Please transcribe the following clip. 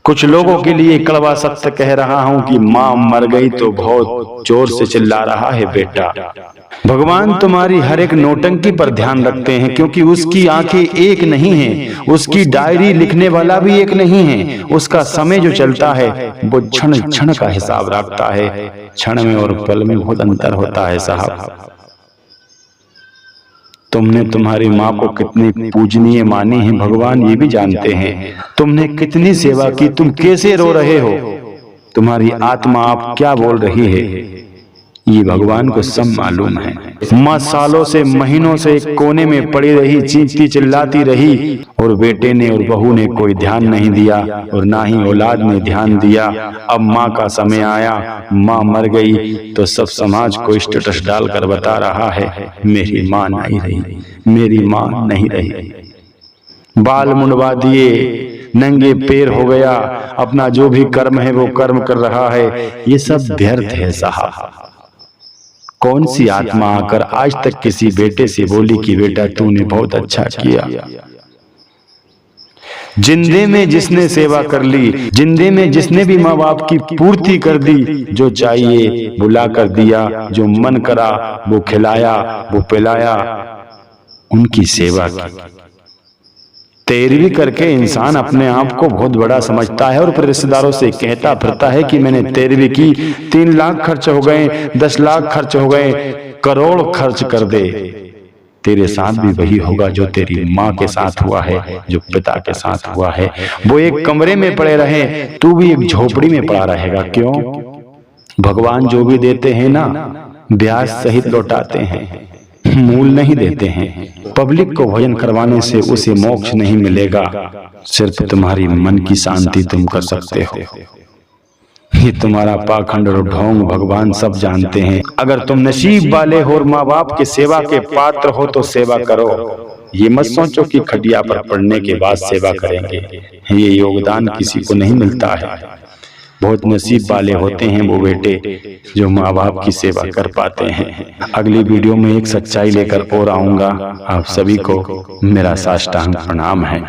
कुछ लोगों के लिए कड़वा सत्य कह रहा हूं कि माँ मर गई तो बहुत जोर से चिल्ला रहा है बेटा। भगवान तुम्हारी हर एक नौटंकी पर ध्यान रखते हैं, क्योंकि उसकी आंखें एक नहीं हैं, उसकी डायरी लिखने वाला भी एक नहीं है। उसका समय जो चलता है वो क्षण क्षण का हिसाब रखता है। क्षण में और पल में बहुत अंतर होता है साहब। तुमने तुम्हारी माँ को कितनी पूजनीय मानी है भगवान ये भी जानते हैं। तुमने कितनी सेवा की, तुम कैसे रो रहे हो, तुम्हारी आत्मा आप क्या बोल रही है, ये भगवान को सब मालूम है। माँ सालों से महीनों से एक कोने में पड़ी रही, चीखती चिल्लाती रही, और बेटे ने और बहू ने कोई ध्यान नहीं दिया और ना ही औलाद ने ध्यान दिया। अब माँ का समय आया, माँ मर गई तो सब समाज को स्टेटस डालकर बता रहा है मेरी माँ नहीं रही, मेरी माँ नहीं रही। बाल मुंडवा दिए, नंगे पैर हो गया, अपना जो भी कर्म है वो कर्म कर रहा है। ये सब व्यर्थ है साहब। कौन सी आत्मा आकर आज तक किसी बेटे से बोली कि बेटा तूने बहुत अच्छा किया। जिंदे में जिसने सेवा कर ली, जिंदे में जिसने भी माँ बाप की पूर्ति कर दी, जो चाहिए बुला कर दिया, जो मन करा वो खिलाया वो पिलाया, उनकी सेवा की। तेरहवीं करके इंसान अपने आप को बहुत बड़ा समझता है और फिर रिश्तेदारों से कहता फिरता है कि मैंने 13वीं की, 3 लाख खर्च हो गए, 10 लाख खर्च हो गए, करोड़ खर्च कर दे। तेरे साथ भी वही होगा जो तेरी माँ के साथ हुआ है, जो पिता के साथ हुआ है। वो एक कमरे में पड़े रहे, तू भी एक झोपड़ी में पड़ा रहेगा। क्यों? भगवान जो भी देते हैं ना, ब्याज सहित लौटाते हैं, मूल नहीं देते हैं। पब्लिक को भोजन करवाने से उसे मोक्ष नहीं मिलेगा, सिर्फ तुम्हारी मन की शांति तुम कर सकते हो। ये तुम्हारा पाखंड और ढोंग भगवान सब जानते हैं। अगर तुम नसीब वाले हो और माँ बाप के सेवा के पात्र हो तो सेवा करो। ये मत सोचो कि खटिया पर पड़ने के बाद सेवा करेंगे, ये योगदान किसी को नहीं मिलता है। बहुत नसीब वाले होते हैं वो बेटे जो माँ बाप की सेवा कर पाते हैं। अगली वीडियो में एक सच्चाई लेकर और आऊंगा। आप सभी को मेरा साष्टांग प्रणाम है।